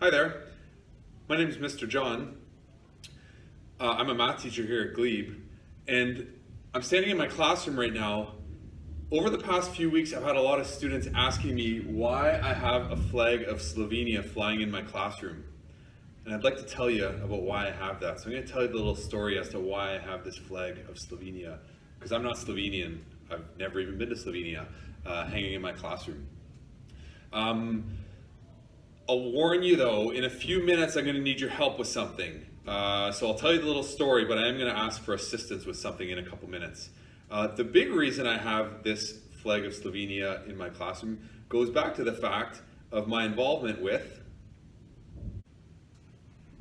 Hi there, my name is Mr. John. I'm a math teacher here at Glebe, and I'm standing in my classroom right now. Over the past few weeks, I've had a lot of students asking me why I have a flag of Slovenia flying in my classroom. And I'd like to tell you about why I have that. So I'm going to tell you the little story as to why I have this flag of Slovenia, because I'm not Slovenian. I've never even been to Slovenia, hanging in my classroom. I'll warn you though, in a few minutes I'm going to need your help with something. So I'll tell you the little story, but I am going to ask for assistance with something in a couple minutes. The big reason I have this flag of Slovenia in my classroom goes back to the fact of my involvement with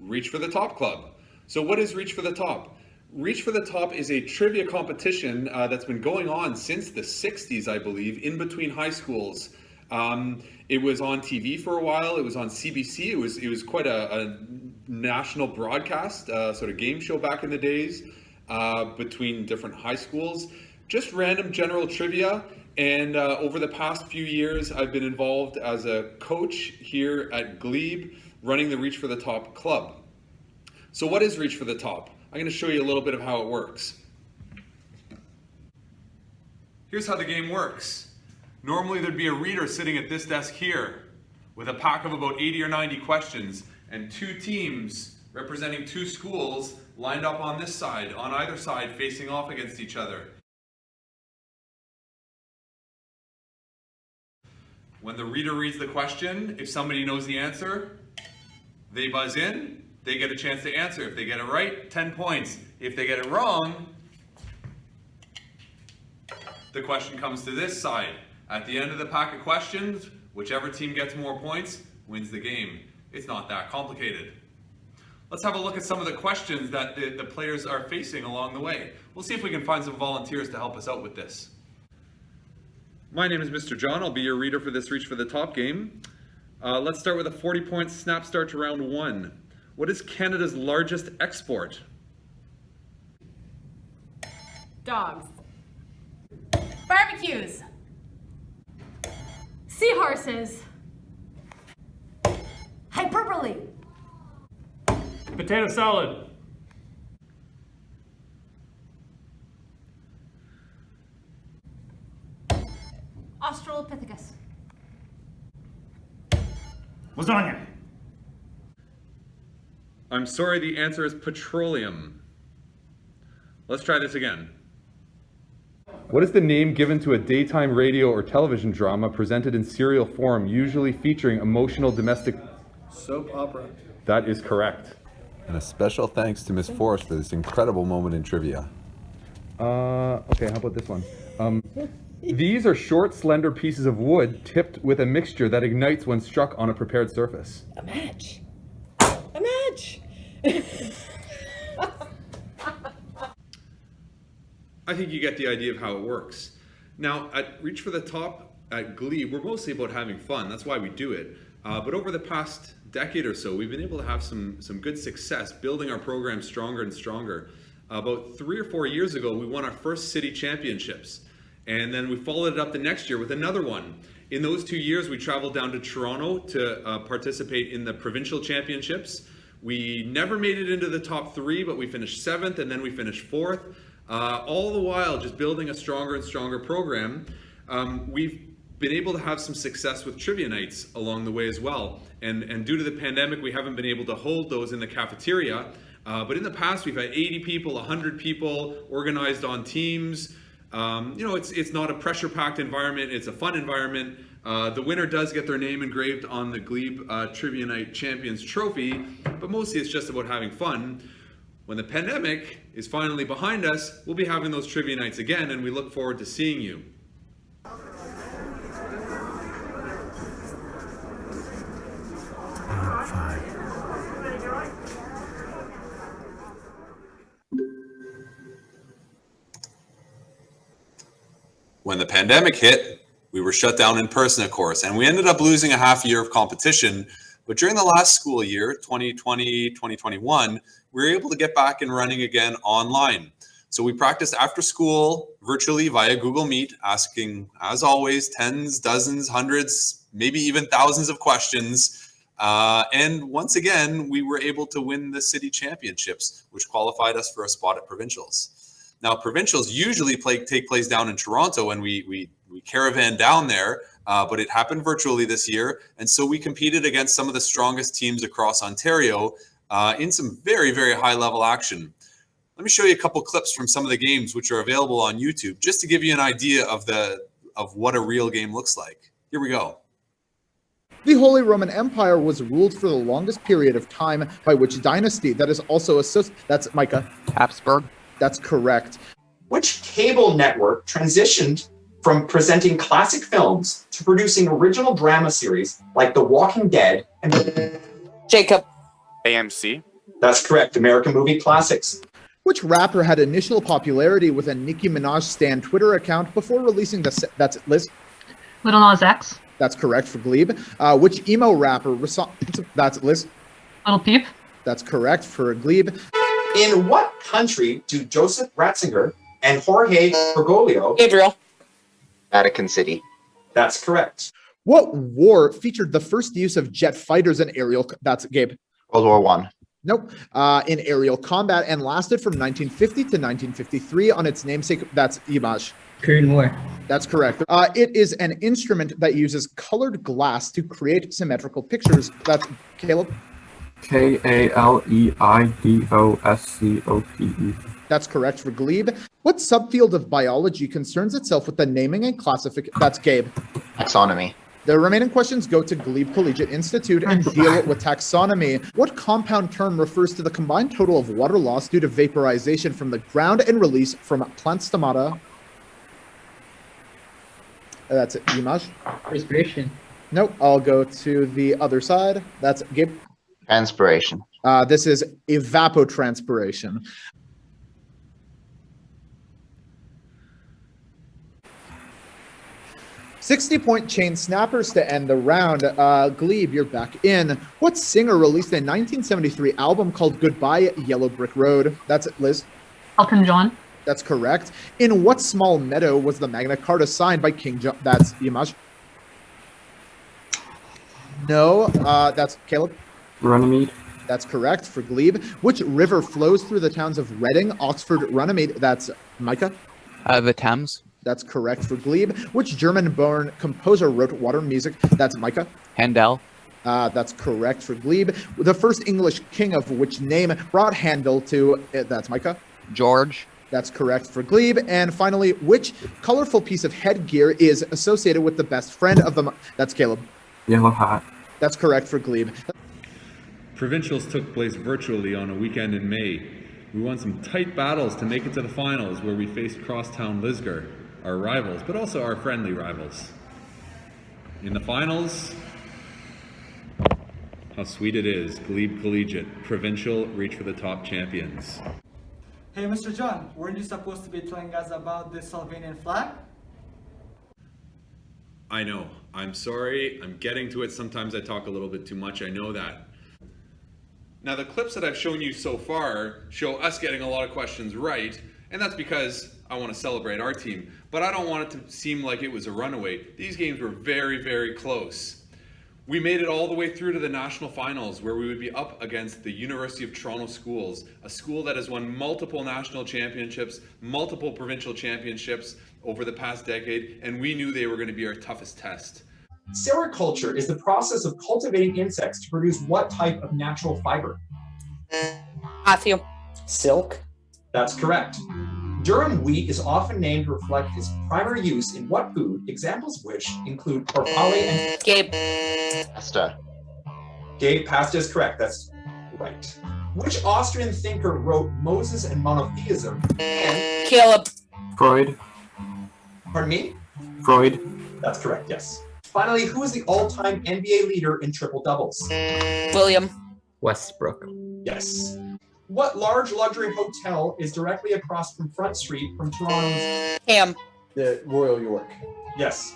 Reach for the Top Club. So what is Reach for the Top? Reach for the Top is a trivia competition that's been going on since the 60s, I believe, in between high schools. It was on TV for a while. It was on CBC. It was quite a national broadcast, sort of game show back in the days, between different high schools. Just random general trivia. And over the past few years, I've been involved as a coach here at Glebe, running the Reach for the Top club. So what is Reach for the Top? I'm going to show you a little bit of how it works. Here's how the game works. Normally there'd be a reader sitting at this desk here with a pack of about 80 or 90 questions and two teams representing two schools lined up on this side, on either side, facing off against each other. When the reader reads the question, if somebody knows the answer, they buzz in, they get a chance to answer. If they get it right, 10 points. If they get it wrong, the question comes to this side. At the end of the pack of questions, whichever team gets more points wins the game. It's not that complicated. Let's have a look at some of the questions that the players are facing along the way. We'll see if we can find some volunteers to help us out with this. My name is Mr. John. I'll be your reader for this Reach for the Top game. Let's start with a 40-point snap start to round one. What is Canada's largest export? Dogs. Barbecues. Seahorses. Hyperbole. Potato salad. Australopithecus. Lasagna. I'm sorry, the answer is petroleum. Let's try this again. What is the name given to a daytime radio or television drama presented in serial form, usually featuring emotional domestic... Soap opera. That is correct. And a special thanks to Miss Forrest for this incredible moment in trivia. Okay, how about this one? These are short, slender pieces of wood tipped with a mixture that ignites when struck on a prepared surface. A match. A match. I think you get the idea of how it works. Now, at Reach for the Top at Glebe, we're mostly about having fun. That's why we do it. But over the past decade or so, we've been able to have some good success building our program stronger and stronger. About 3 or 4 years ago, we won our first city championships. And then we followed it up the next year with another one. In those 2 years, we traveled down to Toronto to participate in the provincial championships. We never made it into the top 3, but we finished 7th and then we finished 4th. All the while just building a stronger and stronger program. We've been able to have some success with trivia nights along the way as well. And due to the pandemic, we haven't been able to hold those in the cafeteria. But in the past, we've had 80 people, 100 people organized on teams. It's not a pressure-packed environment. It's a fun environment. The winner does get their name engraved on the Glebe Trivia Night Champions Trophy, but mostly it's just about having fun. When the pandemic is finally behind us, we'll be having those trivia nights again, and we look forward to seeing you. When the pandemic hit, we were shut down in person, of course, and we ended up losing a half year of competition. But during the last school year, 2020, 2021, we were able to get back and running again online. So we practiced after school virtually via Google Meet, asking, as always, tens, dozens, hundreds, maybe even thousands of questions And once again, we were able to win the city championships, which qualified us for a spot at provincials. Now, provincials usually take place down in Toronto, and we caravan down there, but it happened virtually this year. And so we competed against some of the strongest teams across Ontario in some very, very high level action. Let me show you a couple clips from some of the games which are available on YouTube, just to give you an idea of what a real game looks like. Here we go. The Holy Roman Empire was ruled for the longest period of time by which dynasty? That is also associated. That's Micah. Habsburg. That's correct. Which cable network transitioned from presenting classic films to producing original drama series like The Walking Dead and Jacob. AMC. That's correct, American Movie Classics. Which rapper had initial popularity with a Nicki Minaj stan Twitter account before releasing that's Liz. Little Nas X. That's correct for Glebe. Which emo rapper? That's Liz. Little Peep. That's correct for Glebe. In what country do Joseph Ratzinger and Jorge Bergoglio? Gabriel. Vatican City. That's correct. What war featured the first use of jet fighters and aerial? That's Gabe. World War One. Nope. In aerial combat and lasted from 1950 to 1953 on its namesake. That's Image. Korean War. That's correct. It is an instrument that uses colored glass to create symmetrical pictures. That's Caleb. KALEIDOSCOPE. That's correct for Glebe. What subfield of biology concerns itself with the naming and classification? That's Gabe. Taxonomy. The remaining questions go to Glebe Collegiate Institute and deal with taxonomy. What compound term refers to the combined total of water loss due to vaporization from the ground and release from plant stomata? That's it. Image. Respiration. Nope. I'll go to the other side. That's Gabe. Transpiration. This is evapotranspiration. "60-point chain snappers to end the round." Glebe, you're back in. What singer released a 1973 album called Goodbye Yellow Brick Road? That's it, Liz. Elton John. That's correct. In what small meadow was the Magna Carta signed by King John? That's Image. No, that's Caleb. Runnymede. That's correct for Glebe. Which river flows through the towns of Reading, Oxford, Runnymede? That's Micah. The Thames. That's correct for Glebe. Which German-born composer wrote Water Music? That's Micah. Handel. That's correct for Glebe. The first English king of which name brought Handel to? That's Micah. George. That's correct for Glebe. And finally, which colorful piece of headgear is associated with the best friend of the? That's Caleb. Yellow hat. That's correct for Glebe. Provincials took place virtually on a weekend in May. We won some tight battles to make it to the finals, where we faced crosstown Lisgar, our rivals, but also our friendly rivals. In the finals, how sweet it is, Glebe Collegiate, provincial, reach for the top champions. Hey, Mr. John, weren't you supposed to be telling us about the Slovenian flag? I know. I'm sorry. I'm getting to it. Sometimes I talk a little bit too much. I know that. Now, the clips that I've shown you so far show us getting a lot of questions right, and that's because I want to celebrate our team. But I don't want it to seem like it was a runaway. These games were very, very close. We made it all the way through to the national finals, where we would be up against the University of Toronto schools, a school that has won multiple national championships, multiple provincial championships over the past decade, and we knew they were going to be our toughest test. Sericulture is the process of cultivating insects to produce what type of natural fiber? Matthew. Silk. That's correct. Durum wheat is often named to reflect its primary use in what food, examples of which include porpale and... Gabe. Pasta. Gabe, pasta is correct. That's right. Which Austrian thinker wrote Moses and Monotheism and... Caleb. Freud. Pardon me? Freud. That's correct, yes. Finally, who is the all-time NBA leader in triple doubles? William. Westbrook. Yes. What large luxury hotel is directly across from Front Street from Toronto's... Cam. The Royal York. Yes.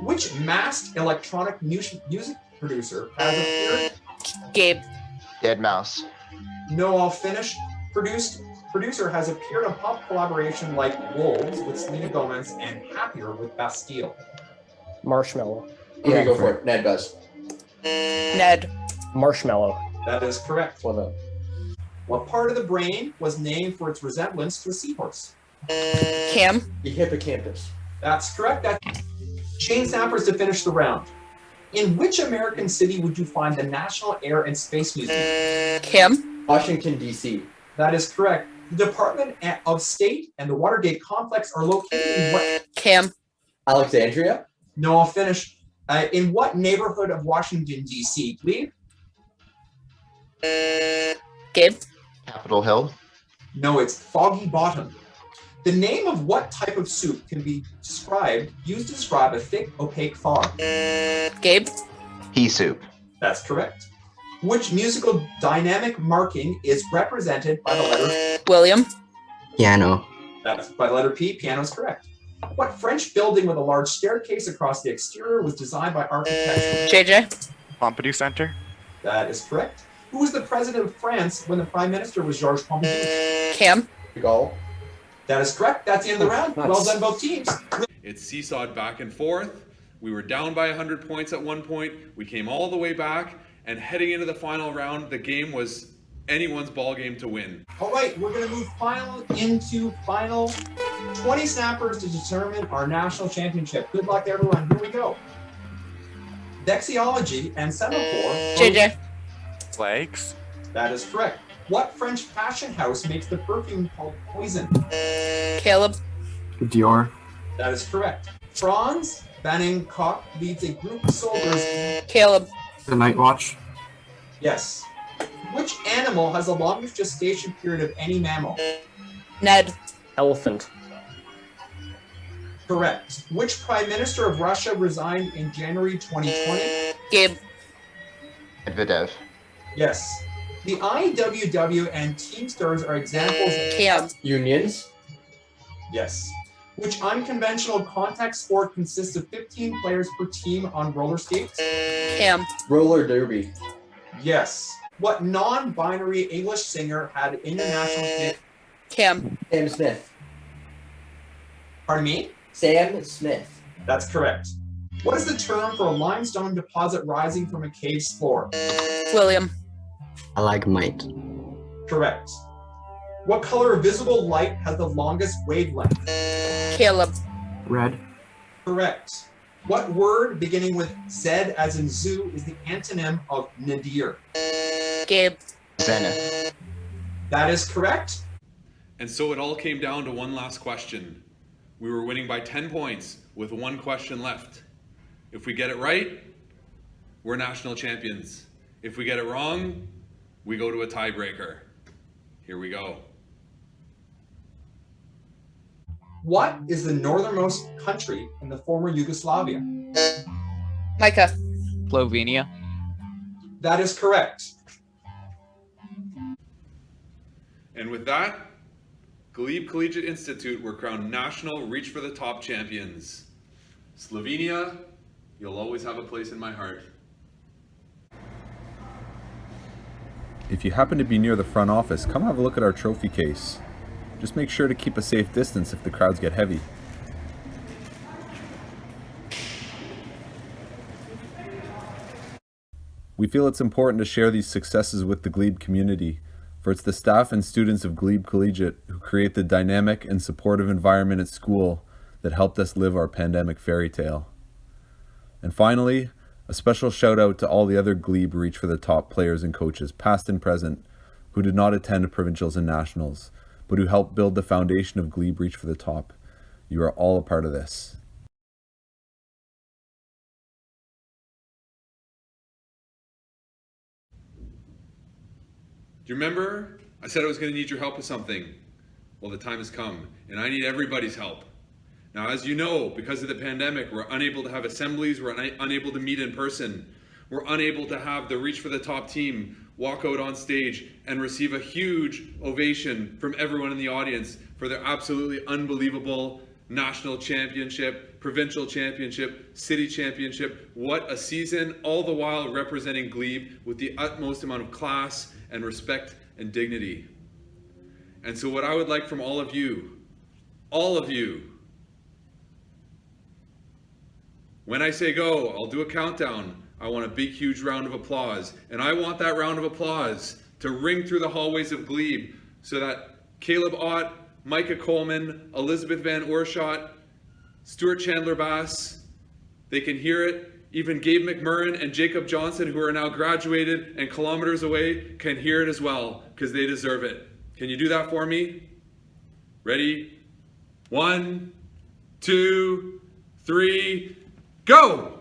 Which masked electronic music producer has appeared... Gabe. Dead Mouse. No, I'll finish. Producer has appeared on pop collaboration like Wolves with Selena Gomez and Happier with Bastille. Marshmallow. Yeah, go for it. Ned does. Ned. Marshmallow. That is correct. Well done. What part of the brain was named for its resemblance to a seahorse? Cam. The hippocampus. That's correct. Shane Sappers to finish the round. In which American city would you find the National Air and Space Museum? Cam. Washington, D.C. That is correct. The Department of State and the Watergate Complex are located in what? Cam. Alexandria. No, I'll finish. In what neighborhood of Washington, D.C.? Glebe? Gabe. Capitol Hill. No, it's Foggy Bottom. The name of what type of soup can be used to describe a thick, opaque fog? Gabe. Pea soup. That's correct. Which musical dynamic marking is represented by the letter? William. Piano. That's by the letter P. Piano is correct. What French building with a large staircase across the exterior was designed by architects? JJ. Pompidou Center. That is correct. Who was the president of France when the prime minister was Georges Pompidou? Cam. Goal. That is correct. That's the end of the round. Nice. Well done, both teams. It's seesawed back and forth. We were down by 100 points at one point. We came all the way back, and heading into the final round, the game was anyone's ball game to win. All right, we're going to move into final 20 snappers to determine our national championship. Good luck, everyone. Here we go. Dexiology and semaphore. JJ. Flags. That is correct. What French fashion house makes the perfume called Poison? Caleb. Dior. That is correct. Franz Banning-Koch leads a group of soldiers. Caleb. The Night Watch. Yes. Which animal has the longest gestation period of any mammal? Ned. Elephant. Correct. Which prime minister of Russia resigned in January 2020? Gabe. Medvedev. Yes. The IWW and Teamsters are examples of... Cam. Unions. Yes. Which unconventional contact sport consists of 15 players per team on roller skates? Cam. Roller derby. Yes. What non-binary English singer had international hit? Cam. Sam Smith. Pardon me? Sam Smith. That's correct. What is the term for a limestone deposit rising from a cave's floor? William. Stalagmite. Correct. What color of visible light has the longest wavelength? Caleb. Red. Correct. What word beginning with Z as in zoo is the antonym of nadir? Gabe. Zenith. That is correct. And so it all came down to one last question. We were winning by 10 points with one question left. If we get it right, we're national champions. If we get it wrong, we go to a tiebreaker. Here we go. What is the northernmost country in the former Yugoslavia? Micah. Slovenia. That is correct. And with that, Glebe Collegiate Institute were crowned national Reach for the Top champions. Slovenia, you'll always have a place in my heart. If you happen to be near the front office, come have a look at our trophy case. Just make sure to keep a safe distance if the crowds get heavy. We feel it's important to share these successes with the Glebe community, for it's the staff and students of Glebe Collegiate who create the dynamic and supportive environment at school that helped us live our pandemic fairy tale. And finally, a special shout out to all the other Glebe Reach for the Top players and coaches, past and present, who did not attend provincials and nationals, but who helped build the foundation of Glebe Reach for the Top. You are all a part of this. Do you remember? I said I was going to need your help with something. Well, the time has come, and I need everybody's help. Now, as you know, because of the pandemic, we're unable to have assemblies, we're unable to meet in person. We're unable to have the Reach for the Top team walk out on stage and receive a huge ovation from everyone in the audience for their absolutely unbelievable national championship, provincial championship, city championship. What a season, all the while representing Glebe with the utmost amount of class and respect and dignity. And so what I would like from all of you, When I say go, I'll do a countdown. I want a big, huge round of applause. And I want that round of applause to ring through the hallways of Glebe so that Caleb Ott, Micah Coleman, Elizabeth Van Oorschot, Stuart Chandler-Bass, they can hear it. Even Gabe McMurrin and Jacob Johnson, who are now graduated and kilometers away, can hear it as well, because they deserve it. Can you do that for me? Ready? 1, 2, 3, go!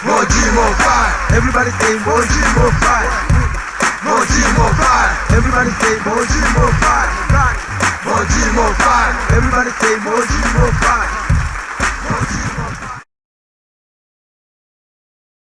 More G, more fire. Everybody say more G, more fire. More G, more fire. Everybody say more G, more fire. More G, more fire. Everybody say more G, more fire.